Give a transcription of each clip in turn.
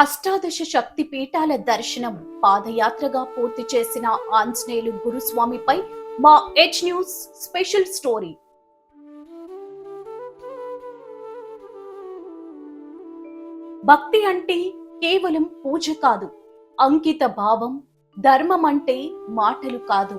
అష్టాదశ శక్తి పీఠాల దర్శనం పాదయాత్రగా పూర్తి చేసిన ఆంజనేయులు గురుస్వామిపై మా హెచ్ న్యూస్ స్పెషల్ స్టోరీ. భక్తి అంటే కేవలం పూజ కాదు, అంకిత భావం. ధర్మం అంటే మాటలు కాదు,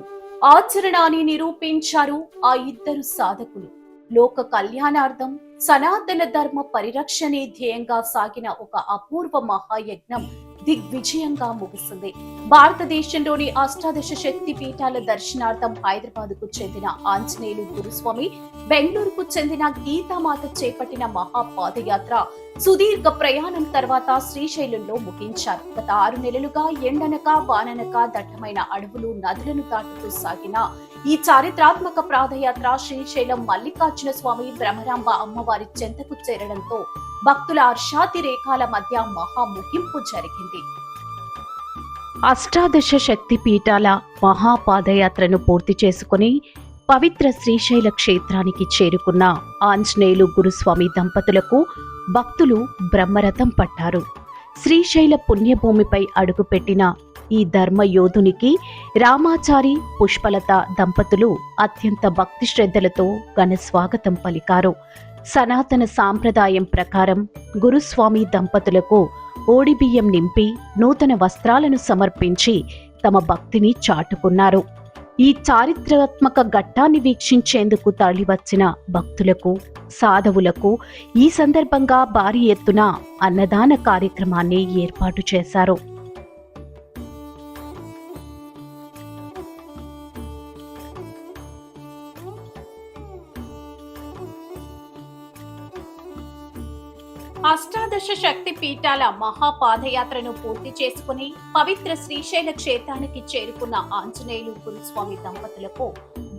ఆచరణ అని నిరూపించారు ఆ ఇద్దరు సాధకులు. లోక కళ్యాణార్థం సనాతన ధర్మ పరిరక్షణే ధ్యేయంగా సాగిన ఒక అపూర్వ మహాయజ్ఞం దిగ్విజయంగా ముగిసింది. భారతదేశంలోని అష్టాదశ శక్తి పీఠాల దర్శనార్థం హైదరాబాద్ కు చెందిన ఆంజనేయులు గురుస్వామి, బెంగళూరుకు చెందిన గీతామాత చేపట్టిన మహాపాదయాత్ర సుదీర్ఘ ప్రయాణం తర్వాత శ్రీశైలంలో ముగించారు. గత 6 నెలలుగా ఎండనక వాననక దట్టమైన అడవులు నదులను దాటుతూ సాగిన ఈ చారిత్రాత్మక పాదయాత్ర శ్రీశైలం మల్లికార్జున స్వామి, బ్రహ్మరాంబ అమ్మవారి చెంతకు చేరడంతో భక్తుల హర్షాతిరేకాల మధ్య మహా ముగింపు జరిగింది. అష్టాదశ శక్తి పీఠాల మహాపాదయాత్రను పూర్తి చేసుకుని పవిత్ర శ్రీశైల క్షేత్రానికి చేరుకున్న ఆంజనేయులు గురుస్వామి దంపతులకు భక్తులు బ్రహ్మరథం పట్టారు. శ్రీశైల పుణ్యభూమిపై అడుగుపెట్టిన ఈ ధర్మయోధునికి రామాచారి, పుష్పలత దంపతులు అత్యంత భక్తి శ్రద్ధలతో ఘన స్వాగతం పలికారు. సనాతన సాంప్రదాయం ప్రకారం గురుస్వామి దంపతులకు ఓడిబియ్యం నింపి నూతన వస్త్రాలను సమర్పించి తమ భక్తిని చాటుకున్నారు. ఈ చారిత్రాత్మక ఘట్టాన్ని వీక్షించేందుకు తరలివచ్చిన భక్తులకు, సాధువులకు ఈ సందర్భంగా భారీ ఎత్తున అన్నదాన కార్యక్రమాన్ని ఏర్పాటు చేశారు. అష్టాదశ శక్తి పీఠాల మహాపాదయాత్రను పూర్తి చేసుకుని పవిత్ర శ్రీశైల క్షేత్రానికి చేరుకున్న ఆంజనేయులు గురుస్వామి దంపతులకు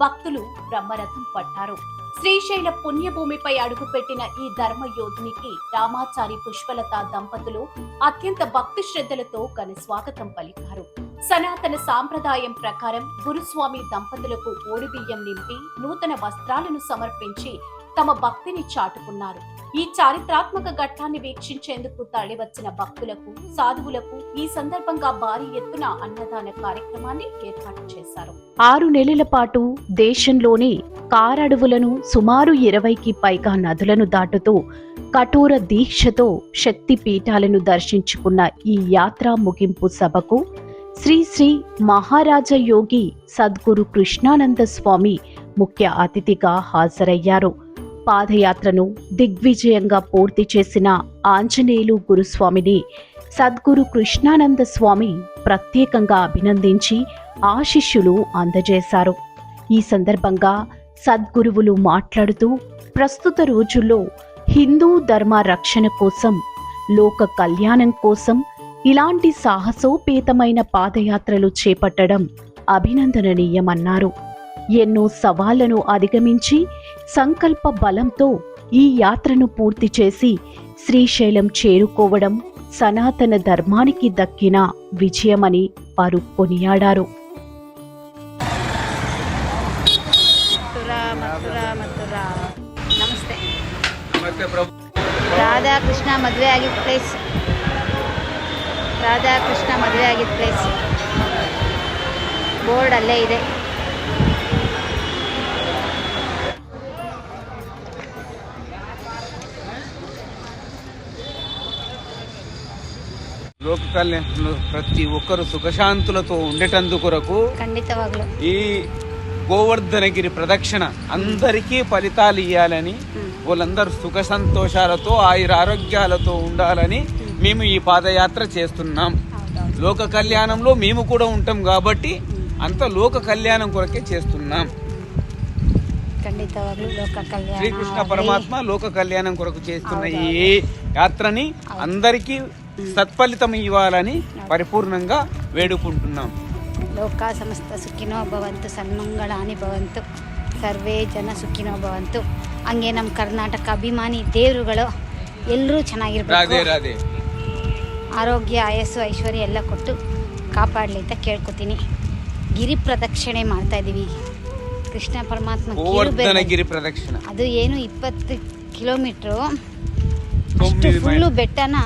భక్తులు బ్రహ్మరథం పట్టారు. శ్రీశైల పుణ్యభూమిపై అడుగుపెట్టిన ఈ ధర్మయోధునికి రామాచారి, పుష్పలత దంపతులు అత్యంత భక్తి శ్రద్ధలతో ఘన స్వాగతం పలికారు. సనాతన సాంప్రదాయం ప్రకారం గురుస్వామి దంపతులకు ఓడిబియ్యం నింపి నూతన వస్త్రాలను సమర్పించి తమ భక్తిని చాటుకున్నారు. ఈ చారిత్రాత్మక ఘట్టాన్ని వీక్షించేందుకు తరలివచ్చిన భక్తులకు, సాధువులకు ఈ సందర్భంగా భారీ ఎత్తున అన్నదాన కార్యక్రమాన్ని ఏర్పాటు చేశారు. 6 నెలల పాటు దేశంలోని కారడవులను, సుమారు 20కి పైగా నదులను దాటుతూ కఠోర దీక్షతో శక్తి పీఠాలను దర్శించుకున్న ఈ యాత్ర ముగింపు సభకు శ్రీ శ్రీ మహారాజ యోగి సద్గురు కృష్ణానంద స్వామి ముఖ్య అతిథిగా హాజరయ్యారు. పాదయాత్రను దిగ్విజయంగా పూర్తి చేసిన ఆంజనేయులు గురుస్వామిని సద్గురు కృష్ణానంద స్వామి ప్రత్యేకంగా అభినందించి ఆశీస్సులు అందజేశారు. ఈ సందర్భంగా సద్గురువులు మాట్లాడుతూ, ప్రస్తుత రోజుల్లో హిందూ ధర్మ రక్షణ కోసం, లోక కళ్యాణం కోసం ఇలాంటి సాహసోపేతమైన పాదయాత్రలు చేపట్టడం అభినందనీయమన్నారు. ఎన్నో సవాళ్లను అధిగమించి సంకల్ప బలంతో ఈ యాత్రను పూర్తి చేసి శ్రీశైలం చేరుకోవడం సనాతన ధర్మానికి దక్కిన విజయమని వారు కొనియాడారు. ನಮಸ್ತೆ. ರಾಧಾಕೃಷ್ಣ ಮದುವೆ ಆಗಿದ್ದ ಪ್ಲೇಸ್, ರಾಧಾಕೃಷ್ಣ ಮದುವೆ ಆಗಿದ್ದ ಪ್ಲೇಸ್ ಬೋರ್ಡ್ ಅಲ್ಲೇ ಇದೆ. లోక కళ్యాణంలో ప్రతి ఒక్కరు సుఖశాంతులతో ఉండేటందుకు కొరకు ఖండితవాగ్లు ఈ గోవర్ధనగిరి ప్రదక్షిణ అందరికీ ఫలితాలు ఇవ్వాలని, వాళ్ళందరూ సుఖ సంతోషాలతో ఆయురారోగ్యాలతో ఉండాలని మేము ఈ పాదయాత్ర చేస్తున్నాం. లోక కళ్యాణంలో మేము కూడా ఉంటాం కాబట్టి అంత లోక కళ్యాణం కొరకే చేస్తున్నాం. శ్రీకృష్ణ పరమాత్మ లోక కళ్యాణం కొరకు చేస్తున్న ఈ యాత్రని అందరికీ సత్ఫలితం ఇవ్వాలని పరిపూర్ణంగా వేడుకుంటున్నాం. ಲೋಕ ಸಮಸ್ತ ಸುಖಿನೋ ಭವಂತು, ಸನ್ಮಂಗಳಾನಿ ಭವಂತು, ಸರ್ವೇ ಜನ ಸುಖಿನೋ ಭವಂತು. ಹಂಗೆ ನಮ್ಮ ಕರ್ನಾಟಕ ಅಭಿಮಾನಿ ದೇವರುಗಳು ಎಲ್ಲರೂ ಚೆನ್ನಾಗಿರ್ಬೇಕು, ಆರೋಗ್ಯ, ಆಯಸ್ಸು, ಐಶ್ವರ್ಯ ಎಲ್ಲ ಕೊಟ್ಟು ಕಾಪಾಡಲಿ ಅಂತ ಕೇಳ್ಕೊತೀನಿ. ಗಿರಿ ಪ್ರದಕ್ಷಿಣೆ ಮಾಡ್ತಾ ಇದ್ದೀವಿ. ಕೃಷ್ಣ ಪರಮಾತ್ಮ ಗಿರಿ ಪ್ರದಕ್ಷಿಣೆ ಅದು ಏನು 20 ಕಿಲೋಮೀಟ್ರು ಅಷ್ಟು 9 ಫುಲ್ಲು ಬೆಟ್ಟನ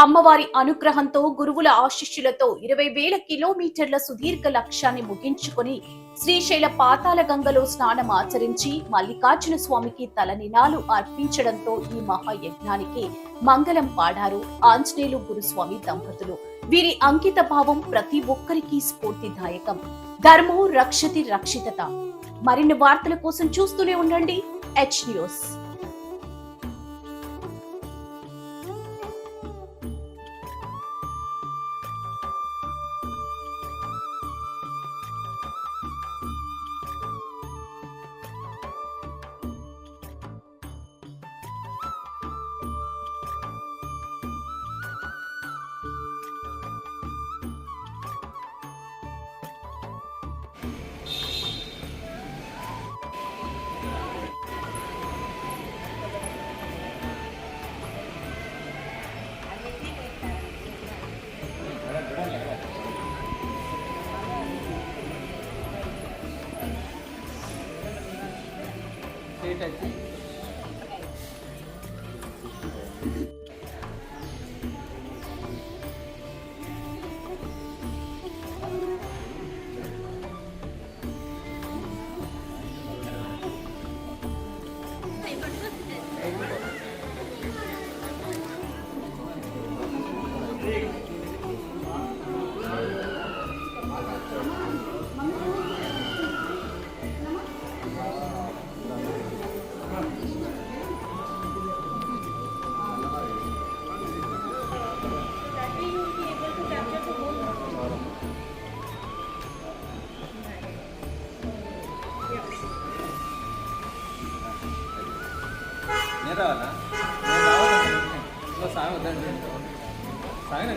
అమ్మవారి అనుగ్రహంతో గురువుల ఆశీస్సులతో 20,000 కిలోమీటర్ల సుదీర్ఘ లక్ష్యాన్ని ముగించుకుని శ్రీశైల పాతాళ గంగలో స్నానం ఆచరించి మల్లికార్జున స్వామికి తలనినాలు అర్పించడంతో ఈ మహాయజ్ఞానికి మంగళం పాడారు ఆంజనేయులు గురుస్వామి దంపతులు. వీరి అంకిత భావం ప్రతి ఒక్కరికి స్ఫూర్తిదాయకం. ధర్మో రక్షతి రక్షితత. మరిన్ని వార్తల కోసం చూస్తూనే ఉండండి హెచ్ న్యూస్. సాగన